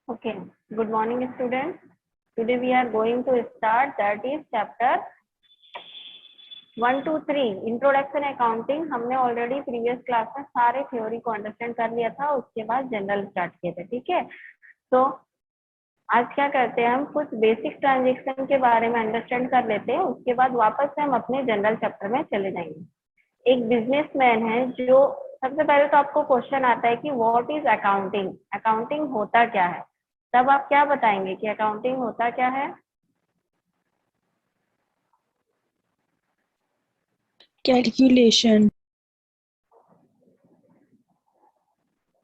Okay, good morning students. Today we are going to start that is chapter 1 to 3 introduction accounting. हमने already previous class में सारे theory को understand कर लिया था, उसके बाद जनरल स्टार्ट किए थे। ठीक है, तो आज क्या करते हैं, हम कुछ बेसिक ट्रांजेक्शन के बारे में अंडरस्टैंड कर लेते हैं, उसके बाद वापस से हम अपने जनरल चैप्टर में चले जाएंगे। एक बिजनेसमैन है जो, सबसे पहले तो आपको क्वेश्चन आता है कि व्हाट इज अकाउंटिंग, अकाउंटिंग होता क्या है। तब आप क्या बताएंगे कि अकाउंटिंग होता क्या है? Calculation.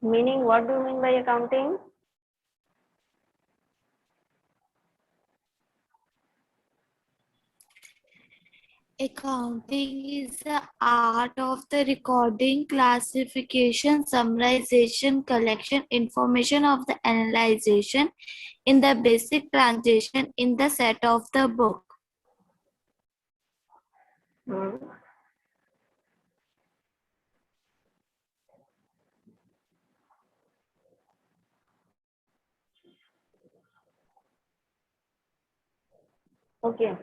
Meaning, what do you mean by accounting? Accounting is the art of the recording, classification, summarization, collection, information of the analyzation in the basic transaction in the set of the book. Okay,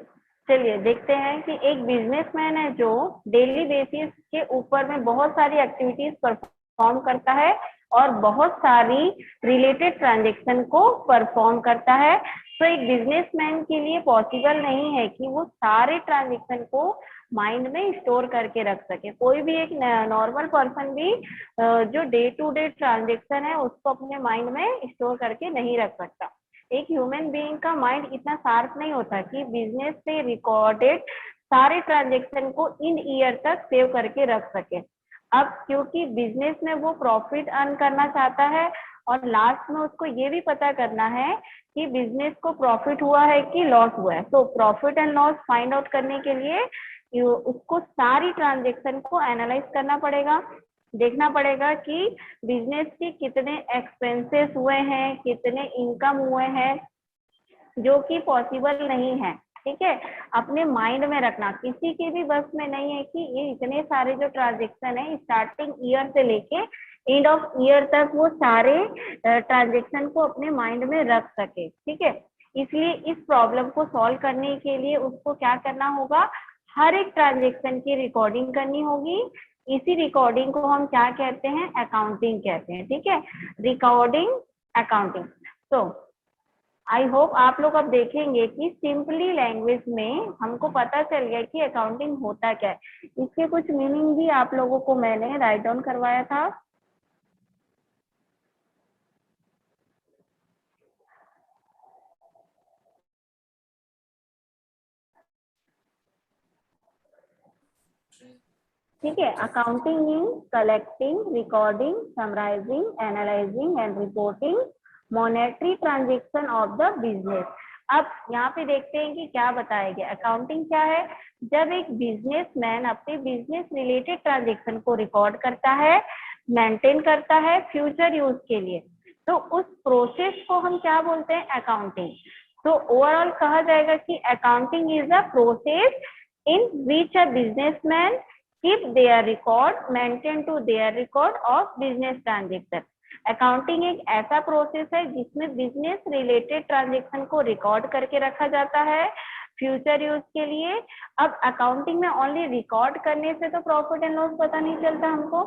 चलिए देखते हैं कि एक businessman है जो daily basis के ऊपर में बहुत सारी एक्टिविटीज परफॉर्म करता है और बहुत सारी रिलेटेड ट्रांजेक्शन को परफॉर्म करता है। तो एक बिजनेसमैन के लिए पॉसिबल नहीं है कि वो सारे ट्रांजेक्शन को माइंड में स्टोर करके रख सके। कोई भी एक नॉर्मल पर्सन भी जो डे टू डे ट्रांजेक्शन है उसको अपने माइंड में स्टोर करके नहीं रख सकता। एक ह्यूमन बीइंग का माइंड इतना शार्प नहीं होता कि बिजनेस से रिकॉर्डेड सारे ट्रांजेक्शन को इन ईयर तक सेव करके रख सके। अब क्योंकि बिजनेस में वो प्रॉफिट अर्न करना चाहता है और लास्ट में उसको ये भी पता करना है कि बिजनेस को प्रॉफिट हुआ है कि लॉस हुआ है, तो profit and loss find out करने के लिए उसको सारी ट्रांजेक्शन को एनालाइज करना पड़ेगा, देखना पड़ेगा कि बिजनेस के कितने एक्सपेंसेस हुए हैं, कितने इनकम हुए हैं, जो कि पॉसिबल नहीं है। ठीक है, अपने माइंड में रखना, किसी के भी बस में नहीं है कि ये इतने सारे जो ट्रांजेक्शन है स्टार्टिंग ईयर से लेके एंड ऑफ ईयर तक वो सारे ट्रांजेक्शन को अपने माइंड में रख सके। ठीक है, इसलिए इस प्रॉब्लम को सॉल्व करने के लिए उसको क्या करना होगा, हर एक ट्रांजेक्शन की रिकॉर्डिंग करनी होगी। इसी रिकॉर्डिंग को हम क्या कहते हैं, अकाउंटिंग कहते हैं। ठीक है, रिकॉर्डिंग, अकाउंटिंग। तो आई होप आप लोग अब देखेंगे कि सिंपली लैंग्वेज में हमको पता चल गया कि अकाउंटिंग होता क्या है। इसके कुछ मीनिंग भी आप लोगों को मैंने राइट डाउन करवाया था। ठीक है, accounting means collecting, recording, summarising, analysing and reporting monetary transaction of the business. अब यहाँ पे देखते हैं कि क्या बताया गया। अकाउंटिंग क्या है, जब एक बिजनेसमैन अपने बिजनेस रिलेटेड ट्रांजेक्शन को रिकॉर्ड करता है, मेंटेन करता है फ्यूचर यूज के लिए, तो उस प्रोसेस को हम क्या बोलते हैं, अकाउंटिंग। तो ओवरऑल कहा जाएगा कि accounting is a process in which a businessman keep their record, maintain to their record of business transaction. Accounting एक ऐसा प्रोसेस है जिसमें बिजनेस रिलेटेड ट्रांजेक्शन को रिकॉर्ड करके रखा जाता है फ्यूचर यूज के लिए। अब अकाउंटिंग में ओनली रिकॉर्ड करने से तो प्रॉफिट एंड लॉस पता नहीं चलता हमको,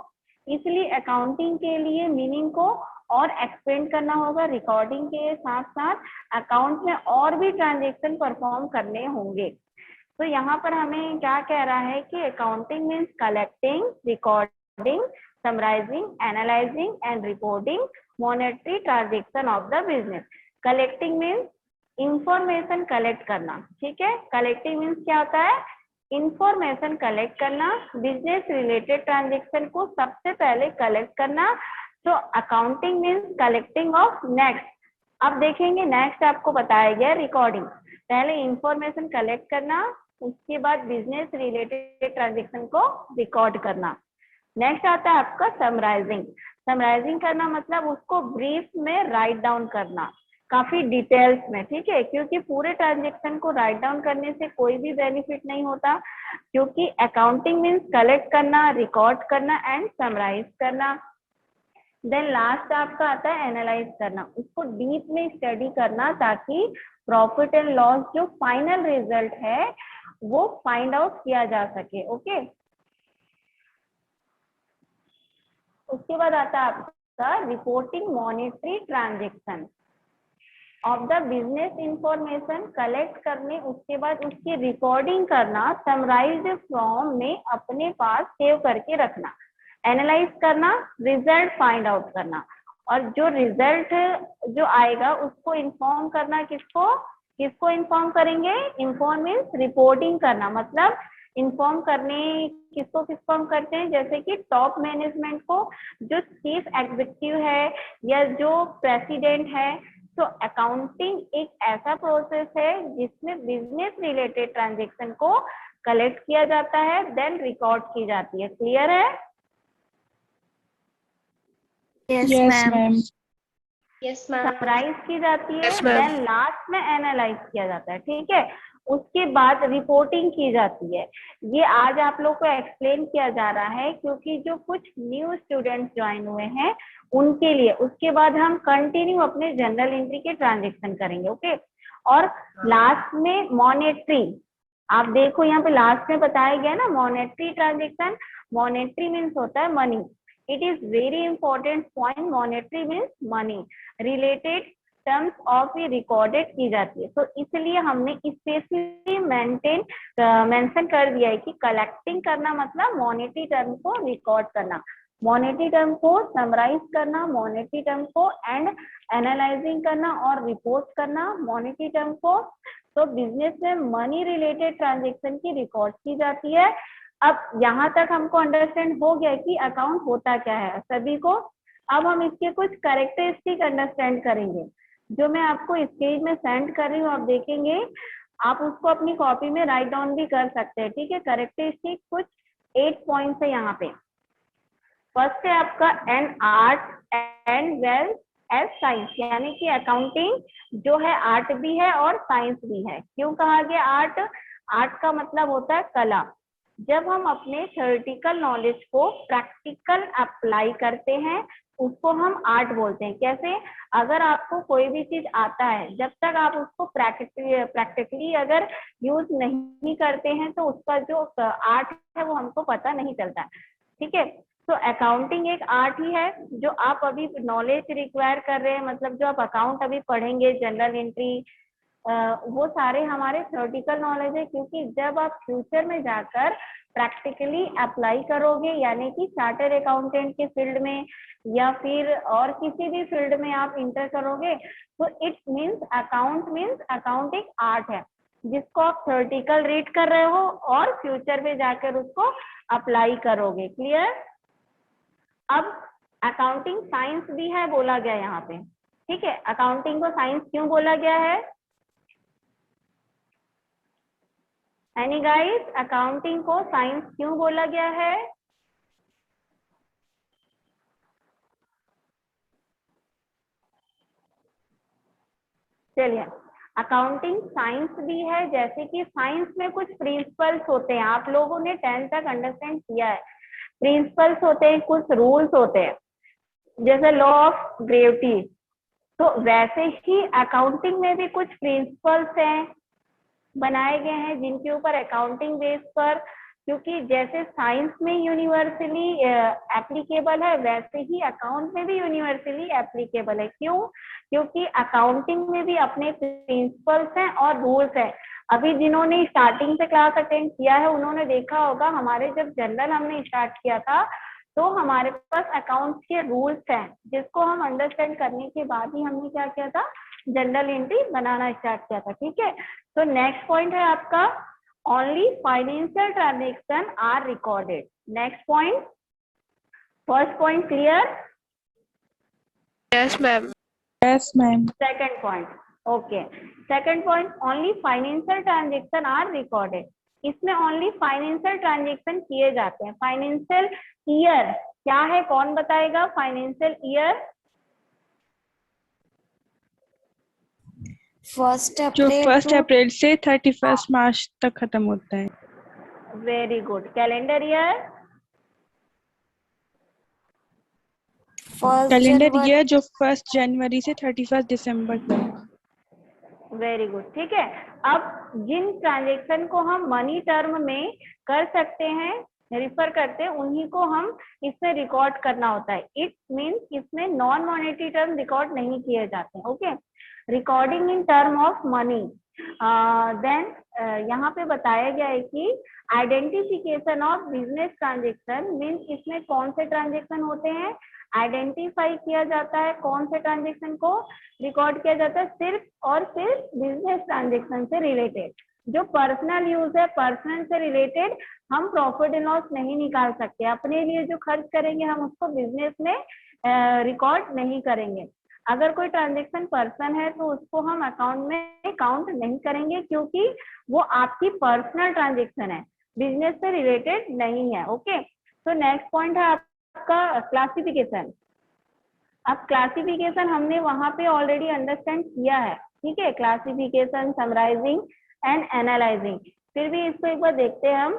इसलिए अकाउंटिंग के लिए मीनिंग को और एक्सपेंड करना होगा। रिकॉर्डिंग के साथ साथ अकाउंट में और भी ट्रांजेक्शन परफॉर्म करने होंगे। तो यहाँ पर हमें क्या कह रहा है कि accounting means collecting, recording, summarising, analysing and reporting monetary transaction of the business. Collecting means information collect करना। ठीक है, कलेक्टिंग मीन्स क्या होता है, इंफॉर्मेशन कलेक्ट करना, बिजनेस रिलेटेड ट्रांजेक्शन को सबसे पहले कलेक्ट करना। तो accounting means collecting of next. अब देखेंगे नेक्स्ट आपको बताया गया रिकॉर्डिंग। पहले इंफॉर्मेशन कलेक्ट करना, उसके बाद बिजनेस रिलेटेड ट्रांजेक्शन को रिकॉर्ड करना। नेक्स्ट आता है आपका समराइजिंग। समराइजिंग करना मतलब उसको ब्रीफ में राइट डाउन करना, काफी डिटेल्स में। ठीक है, क्योंकि पूरे ट्रांजेक्शन को राइट डाउन करने से कोई भी बेनिफिट नहीं होता, क्योंकि अकाउंटिंग मीन्स कलेक्ट करना, रिकॉर्ड करना एंड समराइज करना। देन लास्ट आपका आता है एनालाइज करना, उसको डीप में स्टडी करना ताकि प्रॉफिट एंड लॉस जो फाइनल रिजल्ट है वो फाइंड आउट किया जा सके। ओके, उसके बाद आता है आपका reporting monetary transaction of the business information collect करने, उसके बाद उसकी रिकॉर्डिंग करना, समराइज्ड फॉर्म में अपने पास सेव करके रखना, एनालाइज करना, रिजल्ट फाइंड आउट करना, और जो रिजल्ट जो आएगा उसको इन्फॉर्म करना, किसको किसको इन्फॉर्म करेंगे, इन्फॉर्म मीन्स रिपोर्टिंग करना, मतलब इन्फॉर्म करने, किसको इन्फॉर्म करते हैं, जैसे कि टॉप मैनेजमेंट को, जो चीफ एग्जीक्यूटिव है या जो प्रेसिडेंट है। तो अकाउंटिंग एक ऐसा प्रोसेस है जिसमें बिजनेस रिलेटेड ट्रांजेक्शन को कलेक्ट किया जाता है, देन रिकॉर्ड की जाती है। क्लियर है? Yes, Yes, ma'am. ma'am. Yes ma'am. Summarise की जाती है, Yes, ma'am. देन लास्ट में एनालाइज किया जाता है। ठीक है, उसके बाद रिपोर्टिंग की जाती है। ये आज आप लोग को एक्सप्लेन किया जा रहा है क्योंकि जो कुछ न्यू स्टूडेंट्स ज्वाइन हुए हैं उनके लिए। उसके बाद हम कंटिन्यू अपने जनरल एंट्री के ट्रांजेक्शन करेंगे। ओके, और लास्ट में मॉनेटरी, आप देखो यहाँ पे लास्ट में बताया गया ना मॉनेटरी ट्रांजेक्शन। मॉनेटरी मीन्स होता है money, it is very important point. Monetary means money related terms of he recorded की जाती है। तो इसलिए हमने स्पेशली मेंशन कर दिया है कि कलेक्टिंग करना मतलब मॉनेटरी टर्म को रिकॉर्ड करना, मॉनेटरी टर्म को समराइज करना, मॉनेटरी टर्म को एंड एनालाइजिंग करना और रिपोर्ट करना मॉनेटरी टर्म को। तो बिजनेस में मनी रिलेटेड ट्रांजेक्शन की रिकॉर्ड की जाती है। अब यहाँ तक हमको अंडरस्टैंड हो गया कि अकाउंट होता क्या है सभी को। अब हम इसके कुछ कैरेक्टरिस्टिक अंडरस्टैंड करेंगे जो मैं आपको स्टेज में सेंड कर रही हूँ, आप देखेंगे, आप उसको अपनी कॉपी में राइट डाउन भी कर सकते हैं। ठीक है, कैरेक्टरिस्टिक कुछ 8 पॉइंट्स है यहाँ पे। फर्स्ट है आपका an art and wealth as science, यानी कि अकाउंटिंग जो है आर्ट भी है और साइंस भी है। क्यों कहा गया आर्ट? आर्ट का मतलब होता है कला। जब हम अपने थ्योरेटिकल नॉलेज को प्रैक्टिकल अप्लाई करते हैं उसको हम आर्ट बोलते हैं। कैसे? अगर आपको कोई भी चीज आता है, जब तक आप उसको प्रैक्टिकली अगर यूज नहीं करते हैं तो उसका जो आर्ट है वो हमको पता नहीं चलता। ठीक है, तो अकाउंटिंग एक आर्ट ही है। जो आप अभी नॉलेज रिक्वायर कर रहे हैं, मतलब जो आप अकाउंट अभी पढ़ेंगे, जनरल एंट्री, वो सारे हमारे थ्योरेटिकल नॉलेज है। क्योंकि जब आप फ्यूचर में जाकर प्रैक्टिकली अप्लाई करोगे, यानी कि चार्टर्ड अकाउंटेंट के फील्ड में या फिर और किसी भी फील्ड में आप इंटर करोगे, तो इट मीन्स अकाउंट एक आर्ट है जिसको आप थ्योरेटिकल रीड कर रहे हो और फ्यूचर में जाकर उसको अप्लाई करोगे। क्लियर? अब अकाउंटिंग साइंस भी है बोला गया यहाँ पे। ठीक है, अकाउंटिंग को साइंस क्यों बोला गया है? एनी गाइस, अकाउंटिंग को साइंस क्यों बोला गया है? चलिए, अकाउंटिंग साइंस भी है, जैसे कि साइंस में कुछ प्रिंसिपल्स होते हैं, आप लोगों ने 10th तक अंडरस्टैंड किया है। प्रिंसिपल्स होते हैं, कुछ रूल्स होते हैं, जैसे लॉ ऑफ ग्रेविटी। तो वैसे ही अकाउंटिंग में भी कुछ प्रिंसिपल्स हैं, बनाए गए हैं जिनके ऊपर अकाउंटिंग बेस पर, क्योंकि जैसे साइंस में यूनिवर्सली एप्लीकेबल है वैसे ही अकाउंट में भी यूनिवर्सली एप्लीकेबल है। क्यों? क्योंकि अकाउंटिंग में भी अपने प्रिंसिपल्स हैं और रूल्स हैं। अभी जिन्होंने स्टार्टिंग से क्लास अटेंड किया है उन्होंने देखा होगा, हमारे जब जनरल हमने स्टार्ट किया था तो हमारे पास अकाउंट्स के रूल्स हैं जिसको हम अंडरस्टैंड करने के बाद ही हमने क्या किया था, जनरल एंट्री बनाना स्टार्ट किया था। ठीक है, तो नेक्स्ट पॉइंट है आपका only financial transaction are recorded. Next point, first point clear? Yes ma'am. Yes, ma'am. Second point, okay, second point only financial transaction are recorded. इसमें ओनली फाइनेंशियल ट्रांजेक्शन किए जाते हैं। फाइनेंशियल ईयर क्या है, कौन बताएगा? फाइनेंशियल ईयर जो 1 to- अप्रैल से 31 मार्च तक खत्म होता है। Very good. Calendar year first calendar जनवरी ईयर जो 1 जनवरी से 31 दिसंबर तक। वेरी गुड, ठीक है। अब जिन ट्रांजेक्शन को हम मनी टर्म में कर सकते हैं, रिफर करते हैं, उन्हीं को हम इसमें रिकॉर्ड करना होता है। इट मीन्स इसमें नॉन मॉनेटरी टर्म रिकॉर्ड नहीं किए जाते हैं। Okay, recording in term of money. Then यहाँ पे बताया गया है कि identification of business transaction means इसमें कौन से ट्रांजेक्शन होते हैं, आइडेंटिफाई किया जाता है, कौन से ट्रांजेक्शन को रिकॉर्ड किया जाता है, सिर्फ और सिर्फ बिजनेस ट्रांजेक्शन से रिलेटेड। जो पर्सनल यूज है, पर्सनल से रिलेटेड हम प्रॉफिट एंड लॉस नहीं निकाल सकते। अपने लिए जो खर्च करेंगे हम उसको बिजनेस में रिकॉर्ड नहीं करेंगे। अगर कोई ट्रांजेक्शन पर्सन है तो उसको हम अकाउंट में काउंट नहीं करेंगे, क्योंकि वो आपकी पर्सनल ट्रांजेक्शन है, बिजनेस से रिलेटेड नहीं है। ओके, तो नेक्स्ट पॉइंट है आपका क्लासिफिकेशन। अब क्लासिफिकेशन हमने वहां पे ऑलरेडी अंडरस्टैंड किया है, ठीक है, क्लासिफिकेशन, समराइजिंग एंड एनालाइजिंग। फिर भी इसको एक बार देखते हैं हम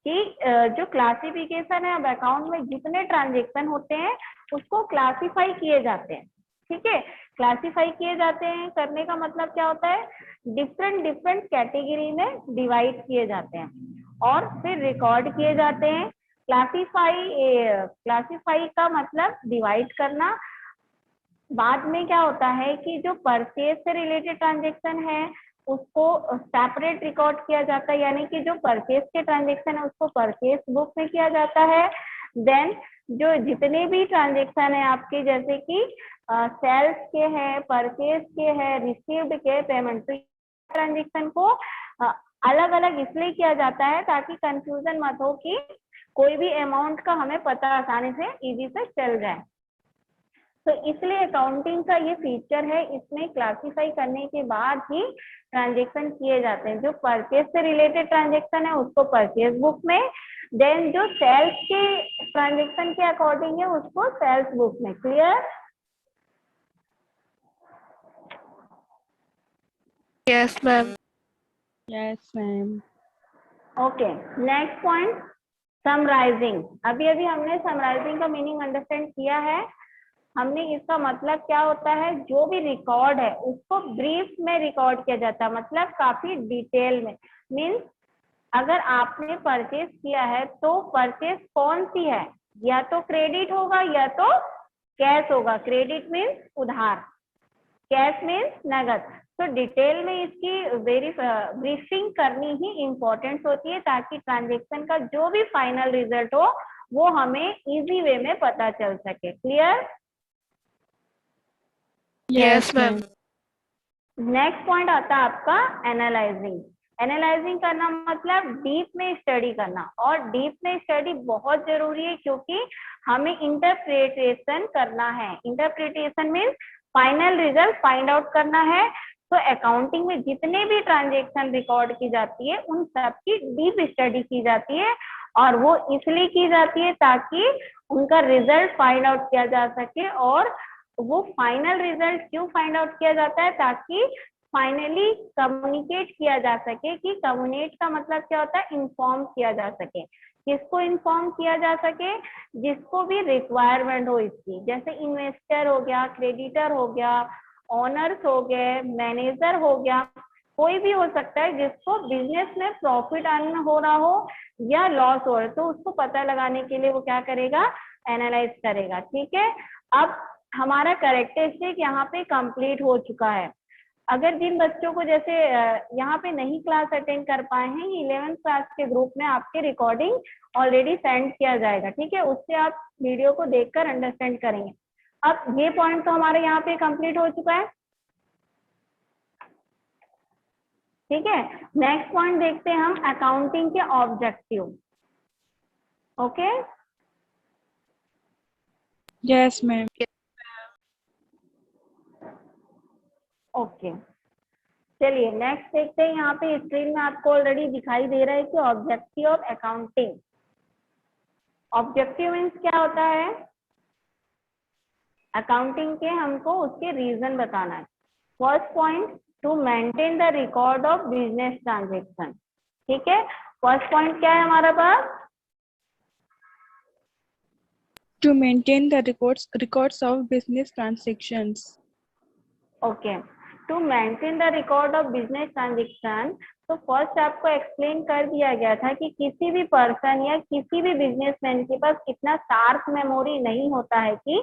कि जो क्लासिफिकेशन है, अब अकाउंट में जितने ट्रांजेक्शन होते हैं उसको क्लासिफाई किए जाते हैं, ठीक है। क्लासिफाई किए जाते हैं करने का मतलब क्या होता है, डिफरेंट डिफरेंट कैटेगरी में डिवाइड किए जाते हैं और फिर रिकॉर्ड किए जाते हैं। क्लासिफाई का मतलब डिवाइड करना। बाद में क्या होता है कि जो परचेज से रिलेटेड ट्रांजेक्शन है उसको सेपरेट रिकॉर्ड किया जाता है, यानी कि जो परचेज के ट्रांजेक्शन है उसको परचेज बुक में किया जाता है। देन जो जितने भी ट्रांजेक्शन है आपके, जैसे कि सेल्स के हैं, परचेज के हैं, रिसीव्ड के, पेमेंट, तो ट्रांजेक्शन को अलग अलग इसलिए किया जाता है ताकि कंफ्यूजन मत हो कि कोई भी अमाउंट का हमें पता आसानी से इजी से चल जाए। तो इसलिए अकाउंटिंग का ये फीचर है, इसमें क्लासिफाई करने के बाद ही ट्रांजेक्शन किए जाते हैं। जो परचेज से रिलेटेड ट्रांजेक्शन है उसको परचेज बुक में, देन जो सेल्स के ट्रांजेक्शन के अकॉर्डिंग है उसको सेल्स बुक में। Clear? Yes, ma'am. Yes ma'am. Okay, next point summarising. अभी अभी हमने समराइजिंग का मीनिंग अंडरस्टैंड किया है। हमने इसका मतलब क्या होता है, जो भी रिकॉर्ड है उसको ब्रीफ में रिकॉर्ड किया जाता है, मतलब काफी डिटेल में। मीन्स अगर आपने परचेज किया है तो परचेज कौन सी है, या तो क्रेडिट होगा या तो कैश होगा। क्रेडिट मीन्स उधार, कैश मीन्स नगद। तो डिटेल में इसकी ब्रीफिंग करनी ही इम्पोर्टेंट होती है ताकि ट्रांजेक्शन का जो भी फाइनल रिजल्ट हो वो हमें इजी वे में पता चल सके। Clear? Yes, ma'am. Next point आता है आपका एनालाइजिंग। एनालाइजिंग करना मतलब डीप में स्टडी करना, और डीप में स्टडी बहुत जरूरी है क्योंकि हमें इंटरप्रिटेशन करना है। Interpretation means final result find out करना है। तो अकाउंटिंग में जितने भी ट्रांजेक्शन रिकॉर्ड की जाती है उन सब की डीप स्टडी की जाती है, और वो इसलिए की जाती है ताकि उनका रिजल्ट फाइंड आउट किया जा सके। और वो फाइनल रिजल्ट क्यों फाइंड आउट किया जाता है, ताकि फाइनली कम्युनिकेट किया जा सके। कि कम्युनिकेट का मतलब क्या होता है, इन्फॉर्म किया जा सके। किसको इन्फॉर्म किया जा सके, जिसको भी रिक्वायरमेंट हो इसकी, जैसे इन्वेस्टर हो गया, क्रेडिटर हो गया, ओनर्स हो गए, मैनेजर हो गया, कोई भी हो सकता है जिसको बिजनेस में प्रॉफिट अर्न हो रहा हो या लॉस हो रहा है, तो उसको पता लगाने के लिए वो क्या करेगा, एनालाइज करेगा। ठीक है, अब हमारा कैरेक्टरिस्टिक यहाँ पे कंप्लीट हो चुका है। अगर जिन बच्चों को जैसे यहाँ पे नहीं क्लास अटेंड कर पाए हैं, 11th क्लास के ग्रुप में आपके रिकॉर्डिंग ऑलरेडी सेंड किया जाएगा, ठीक है, उससे आप वीडियो को देखकर अंडरस्टैंड करेंगे। अब ये पॉइंट तो हमारे यहाँ पे कंप्लीट हो चुका है, ठीक है। नेक्स्ट पॉइंट देखते हैं हम, अकाउंटिंग के objective. Okay, yes ma'am. Okay, चलिए नेक्स्ट देखते हैं। यहाँ पे स्क्रीन में आपको ऑलरेडी दिखाई दे रहा है कि objective of accounting. Objective means क्या होता है, अकाउंटिंग के हमको उसके रीजन बताना है। First point, to maintain the record of business transaction. ठीक है, फर्स्ट पॉइंट क्या है हमारा पास, To maintain the records of business transactions. Okay, to maintain the record of business transaction. तो फर्स्ट आपको एक्सप्लेन कर दिया गया था कि किसी भी पर्सन या किसी भी बिजनेसमैन के पास इतना शार्प मेमोरी नहीं होता है कि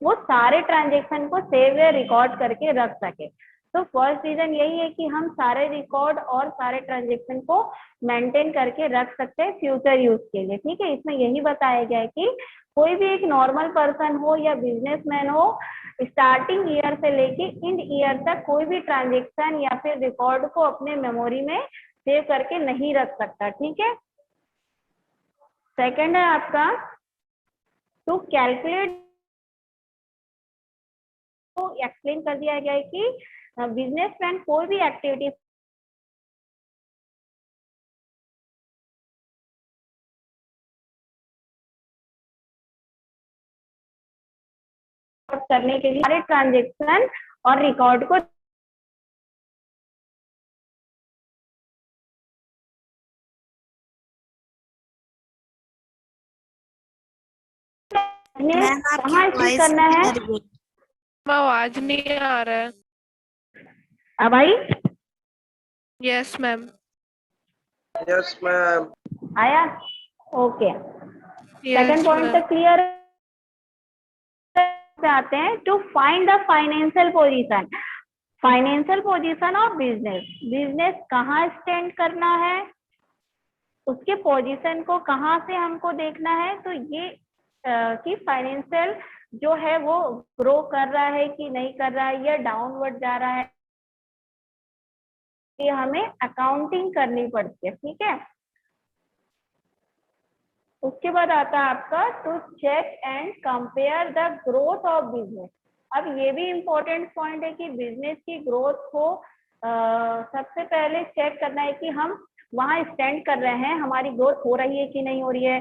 वो सारे ट्रांजेक्शन को सेव या रिकॉर्ड करके रख सके। तो फर्स्ट रीजन यही है कि हम सारे रिकॉर्ड और सारे ट्रांजेक्शन को मेंटेन करके रख सकते हैं फ्यूचर यूज के लिए। ठीक है, इसमें यही बताया गया है कि कोई भी एक नॉर्मल पर्सन हो या बिजनेसमैन हो, स्टार्टिंग ईयर से लेके एंड ईयर तक कोई भी ट्रांजेक्शन या फिर रिकॉर्ड को अपने मेमोरी में सेव करके नहीं रख सकता। ठीक है, सेकंड है आपका टू कैलकुलेट। तो एक्सप्लेन कर दिया गया है कि बिजनेसमैन कोई भी एक्टिविटी करने के लिए सारे ट्रांजेक्शन और रिकॉर्ड को मैम कहाँ आपकी स्टिक वॉइस करना है। आवाज नहीं आ रहा है। अब आई? Yes ma'am. Yes ma'am. आया? Okay, yes second point ma'am. तक क्लियर पे आते हैं। To find the financial position. Financial position of business, business कहाँ स्टैंड करना है, उसके पोजीशन को कहाँ से हमको देखना है। तो ये कि फाइनेंशियल जो है वो ग्रो कर रहा है कि नहीं कर रहा है या डाउनवर्ड जा रहा है, ये हमें अकाउंटिंग करनी पड़ती है। ठीक है, उसके बाद आता है आपका to check and compare the growth of business. अब ये भी इम्पोर्टेंट पॉइंट है कि बिजनेस की ग्रोथ को सबसे पहले चेक करना है कि हम वहाँ स्टैंड कर रहे हैं, हमारी ग्रोथ हो रही है कि नहीं हो रही है।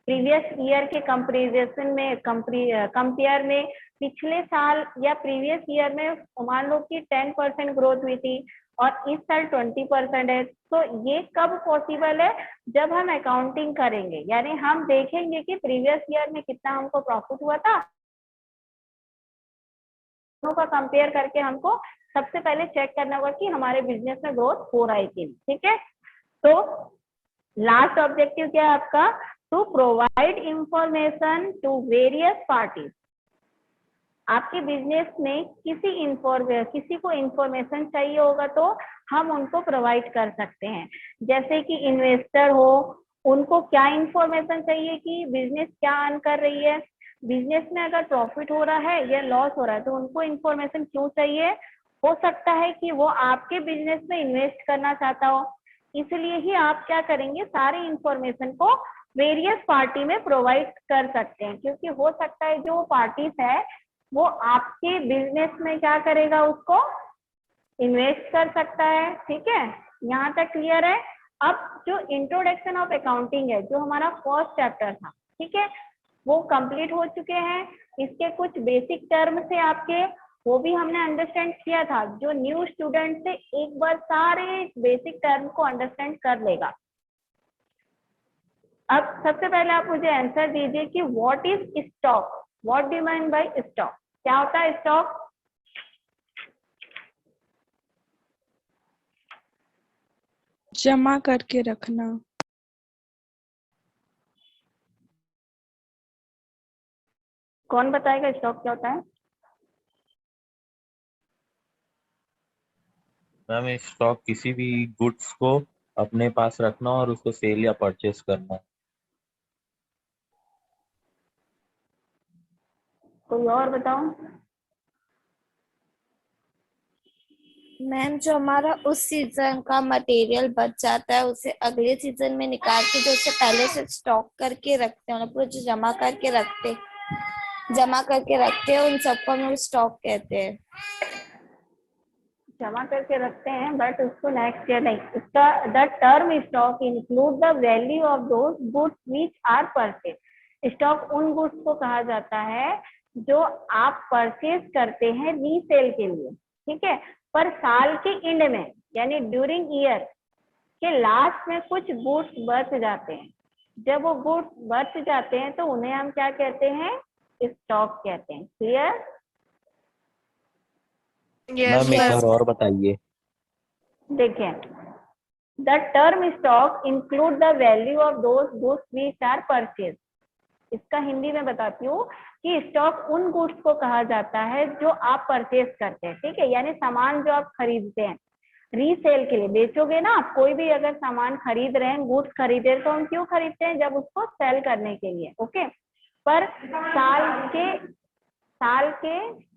प्रीवियस ईयर के कंपेरिजन में कंपेयर में पिछले साल या प्रीवियस ईयर में मान लो कि 10% ग्रोथ हुई थी और इस साल 20% है। तो ये कब पॉसिबल है, जब हम अकाउंटिंग करेंगे, यानी हम देखेंगे कि प्रीवियस ईयर में कितना हमको प्रॉफिट हुआ था, दोनों का कंपेयर करके हमको सबसे पहले चेक करना होगा कि हमारे बिजनेस में ग्रोथ हो रहा है कि नहीं। ठीक है, तो लास्ट ऑब्जेक्टिव क्या है आपका, to provide information to various parties. आपके बिजनेस में किसी को इंफॉर्मेशन चाहिए होगा तो हम उनको प्रोवाइड कर सकते हैं। जैसे कि इन्वेस्टर हो, उनको क्या इंफॉर्मेशन चाहिए कि बिजनेस क्या अर्न कर रही है, बिजनेस में अगर प्रॉफिट हो रहा है या लॉस हो रहा है, तो उनको इंफॉर्मेशन क्यों चाहिए। हो सकता है कि वो आपके बिजनेस में इन्वेस्ट करना चाहता हो, इसलिए ही आप क्या करेंगे, सारी इंफॉर्मेशन को वेरियस पार्टी में प्रोवाइड कर सकते हैं। क्योंकि हो सकता है जो पार्टीज है वो आपके बिजनेस में क्या करेगा, उसको इन्वेस्ट कर सकता है। ठीक है, यहाँ तक क्लियर है। अब जो इंट्रोडक्शन ऑफ अकाउंटिंग है, जो हमारा फर्स्ट चैप्टर था, ठीक है, वो कंप्लीट हो चुके हैं। इसके कुछ बेसिक टर्म से आपके वो भी हमने अंडरस्टैंड किया था। जो न्यू स्टूडेंट से एक बार सारे बेसिक टर्म को अंडरस्टैंड कर लेगा। अब सबसे पहले आप मुझे आंसर दीजिए कि what is stock, what do you mean by stock, क्या होता है स्टॉक। जमा करके रखना। कौन बताएगा स्टॉक क्या होता है। मैम स्टॉक किसी भी गुड्स को अपने पास रखना और उसको सेल या परचेस करना। कोई और बताओ। मैम जो हमारा उस सीजन का मटेरियल बच जाता है उसे अगले सीजन में निकाल के जो उसे पहले से स्टॉक करके रखते हैं, पूरा जो जमा करके रखते हैं उन सबको हम स्टॉक कहते हैं। जमा करके रखते हैं बट उसको नेक्स्ट ईयर नहीं। इसका the term stock include the value of those goods which are purchase. Stock उन गुड्स को कहा जाता है जो आप परचेज करते हैं रीसेल के लिए। ठीक है, पर साल के एंड में यानी ड्यूरिंग ईयर के लास्ट में कुछ गुड्स बच जाते हैं। जब वो गुड्स बच जाते हैं तो उन्हें हम क्या कहते हैं, स्टॉक कहते हैं। क्लियर? Yes, मैम एक ma'am. बार और बताइए। देखिए, the term stock include the value of those goods which are purchase. इसका हिंदी में बताती हूँ कि स्टॉक उन गुड्स को कहा जाता है जो आप परचेज करते हैं, ठीक है, यानी सामान जो आप खरीदते हैं रीसेल के लिए, बेचोगे ना आप, कोई भी अगर सामान खरीद रहे हैं, गुड्स खरीदे तो हम क्यों खरीदते हैं? जब उसको सेल करने के लिए, ओके। पर साल के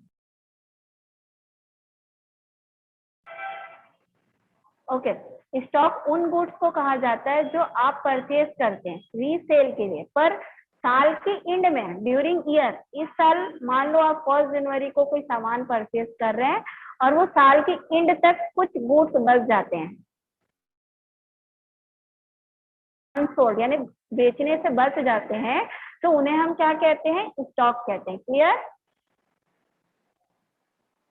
ओके, स्टॉक उन गुड्स को कहा जाता है जो आप परचेज करते हैं रीसेल के लिए, पर साल के एंड में, ड्यूरिंग ईयर, इस साल मान लो आप 1 जनवरी को कोई सामान परचेज कर रहे हैं और वो साल के एंड तक कुछ गुड्स बच जाते हैं, अनसोल्ड यानी बेचने से बच जाते हैं, तो उन्हें हम क्या कहते हैं? स्टॉक कहते हैं। Clear?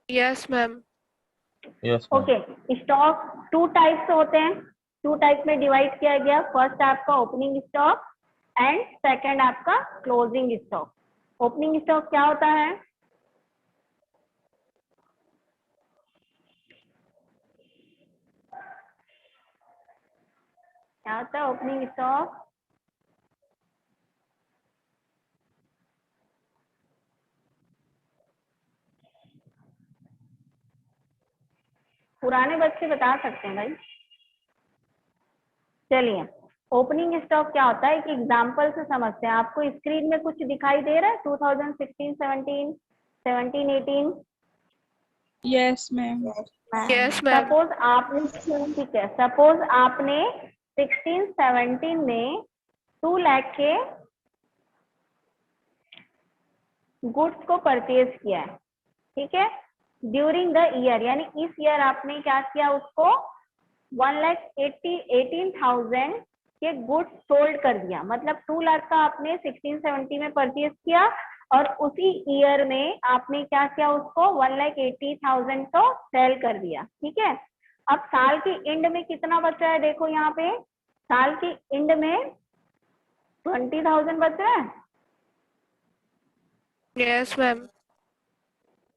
Yes, ma'am. Yes ma'am. Okay, stock 2 types होते हैं, 2 टाइप में डिवाइड किया गया। फर्स्ट आपका ओपनिंग स्टॉक एंड सेकंड आपका क्लोजिंग स्टॉक। ओपनिंग स्टॉक क्या होता है? क्या होता है ओपनिंग स्टॉक? पुराने बच्चे बता सकते हैं भाई। चलिए, ओपनिंग स्टॉक क्या होता है, एक एग्जांपल से समझते हैं। आपको स्क्रीन में कुछ दिखाई दे रहा है? 2016, 17, 17, 18? Yes, ma'am. Yes, ma'am. Suppose आपने, ठीक है, सपोज आपने 16, 17 में 2 लाख के गुड्स को परचेज किया है, ठीक है, ड्यूरिंग द ईयर, यानी इस ईयर आपने क्या किया, उसको 1,18,000 के गुड्स सोल्ड कर दिया। मतलब 2 लाख का आपने 16, 17 में परचेज किया और उसी ईयर में आपने क्या किया, उसको 1,80,000 को सेल कर दिया, ठीक है। अब साल के एंड में कितना बचा है? देखो यहाँ पे साल के एंड में 20,000 बच रहा है, Yes, ma'am.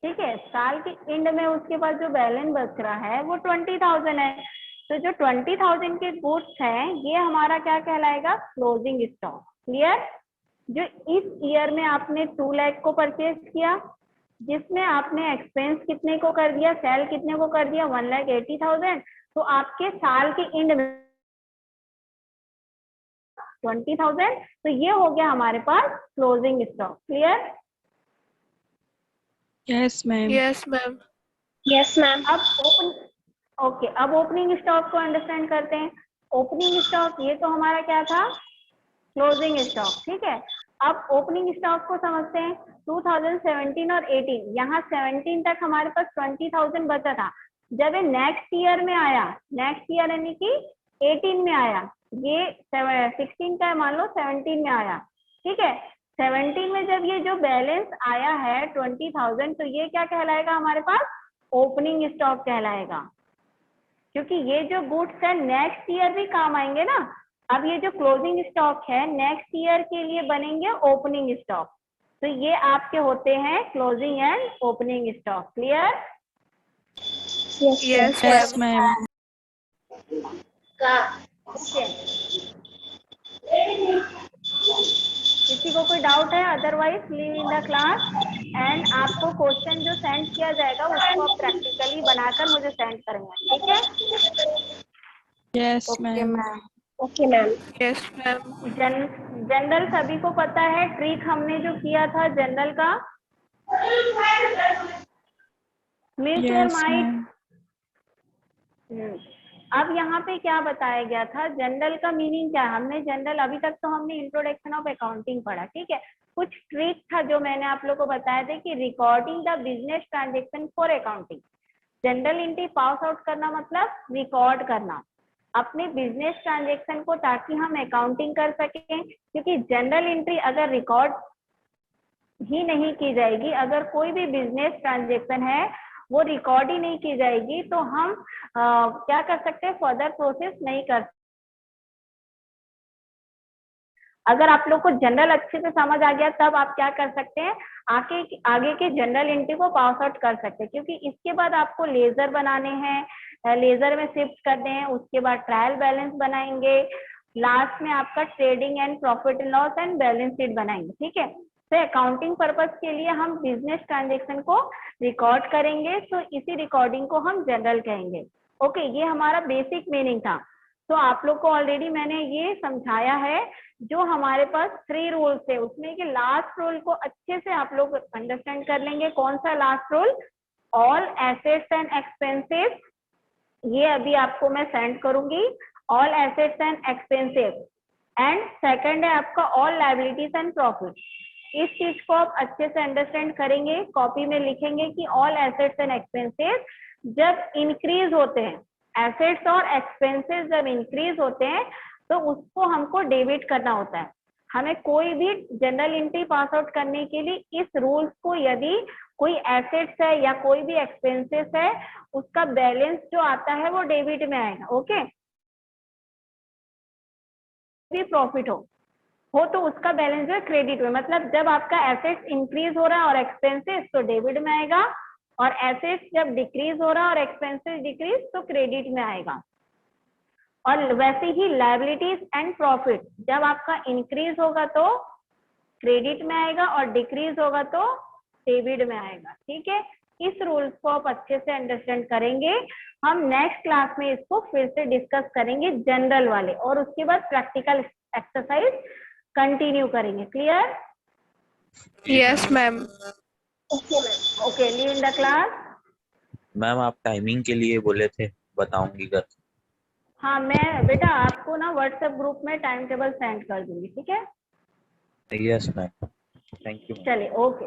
ठीक है। साल के एंड में उसके पास जो बैलेंस बच रहा है वो 20,000 है। तो जो 20,000 के गुड्स हैं ये हमारा क्या कहलाएगा? Closing stock. क्लियर? जो इस ईयर में आपने 2 लाख को परचेज किया, जिसमें आपने एक्सपेंस कितने को कर दिया, सेल कितने को कर दिया, 1,80,000, तो आपके साल के एंड में 20,000, तो ये हो गया हमारे पास closing stock. Clear? Yes, ma'am. Yes, ma'am. अब अब ओपनिंग स्टॉक को अंडरस्टैंड करते हैं। ओपनिंग स्टॉक ये तो हमारा क्या था? क्लोजिंग स्टॉक, ठीक है। अब ओपनिंग स्टॉक को समझते हैं। 2017 और 18, यहाँ 17 तक हमारे पास 20,000 बचा था। जब ये नेक्स्ट ईयर में आया, नेक्स्ट ईयर यानी कि 18 में आया, ये 16 का मान लो 17 में आया, ठीक है। 17 में जब ये जो बैलेंस आया है 20,000, तो ये क्या कहलाएगा हमारे पास? ओपनिंग स्टॉक कहलाएगा, क्योंकि ये जो गुड्स है नेक्स्ट ईयर भी काम आएंगे ना। अब ये जो क्लोजिंग स्टॉक है नेक्स्ट ईयर के लिए बनेंगे ओपनिंग स्टॉक, तो ये आपके होते हैं closing and opening stock. Clear? Yes, Yes, ma'am. ma'am. किसी को कोई डाउट है? Otherwise leave in the class. And आपको क्वेश्चन जो सेंड किया जाएगा उसको आप प्रैक्टिकली बनाकर मुझे सेंड करेंगे, ठीक है? Yes, ma'am. Yes, ma'am. General सभी को पता है। ट्रिक हमने जो किया था जनरल का, mute your Yes, mic. ma'am. अब यहाँ पे क्या बताया गया था, जनरल का मीनिंग क्या है? हमने जनरल, अभी तक तो हमने इंट्रोडक्शन ऑफ अकाउंटिंग पढ़ा, ठीक है। कुछ ट्रिक था जो मैंने आप लोग को बताया था कि recording the business transaction for accounting. General entry pass out करना मतलब रिकॉर्ड करना अपने बिजनेस ट्रांजेक्शन को, ताकि हम अकाउंटिंग कर सकें। क्योंकि जनरल एंट्री अगर रिकॉर्ड ही नहीं की जाएगी, अगर कोई भी बिजनेस ट्रांजेक्शन है वो रिकॉर्ड ही नहीं की जाएगी, तो हम क्या कर सकते हैं? फर्दर प्रोसेस नहीं कर। अगर आप लोग को जनरल अच्छे से समझ आ गया तब आप क्या कर सकते हैं, आगे के जनरल एंट्री को पास आउट कर सकते हैं, क्योंकि इसके बाद आपको लेजर बनाने हैं, लेजर में शिफ्ट करने हैं, उसके बाद ट्रायल बैलेंस बनाएंगे, लास्ट में आपका trading and profit and loss and balance sheet बनाएंगे। ठीक है, तो अकाउंटिंग पर्पस के लिए हम बिजनेस ट्रांजेक्शन को रिकॉर्ड करेंगे, तो इसी रिकॉर्डिंग को हम जनरल कहेंगे। ओके, ये हमारा बेसिक मीनिंग था। तो आप लोग को ऑलरेडी मैंने ये समझाया है, जो हमारे पास 3 रूल्स है उसमें के लास्ट रूल को अच्छे से आप लोग अंडरस्टैंड कर लेंगे। कौन सा last rule? All assets and expenses, ये अभी आपको मैं सेंड करूंगी, all assets and expenses. And second है आपका ऑल लायबिलिटीज एंड प्रॉफिट। इस चीज को आप अच्छे से अंडरस्टैंड करेंगे, कॉपी में लिखेंगे कि ऑल एसेट्स एंड एक्सपेंसेस जब इंक्रीज होते हैं, एसेट्स और एक्सपेंसेस जब इंक्रीज होते हैं तो उसको हमको डेबिट करना होता है। हमें कोई भी जनरल एंट्री पास आउट करने के लिए इस रूल्स को, यदि कोई एसेट्स है या कोई भी एक्सपेंसेस है, उसका बैलेंस जो आता है वो डेबिट में आएगा। ओके, भी प्रॉफिट हो तो उसका बैलेंस जो है क्रेडिट में, मतलब जब आपका एसेट्स इंक्रीज हो रहा है और एक्सपेंसेस तो डेबिट में आएगा, और एसेट्स जब डिक्रीज हो रहा है और एक्सपेंसेस डिक्रीज तो क्रेडिट में आएगा। और वैसे ही लायबिलिटीज एंड प्रॉफिट जब आपका इंक्रीज होगा तो क्रेडिट में आएगा और डिक्रीज होगा तो डेबिट में आएगा। ठीक है, इस रूल्स को आप अच्छे से अंडरस्टैंड करेंगे। हम नेक्स्ट क्लास में इसको फिर से डिस्कस करेंगे जनरल वाले, और उसके बाद प्रैक्टिकल एक्सरसाइज कंटिन्यू करेंगे। Clear? Yes, ma'am. Okay, leave in the class. Ma'am आप टाइमिंग के लिए बोले थे, बताऊंगी घर। हाँ, मैं बेटा आपको ना व्हाट्सएप ग्रुप में टाइम टेबल सेंड कर दूंगी। ठीक है, यस मैम, थैंक यू। चलिए, ओके।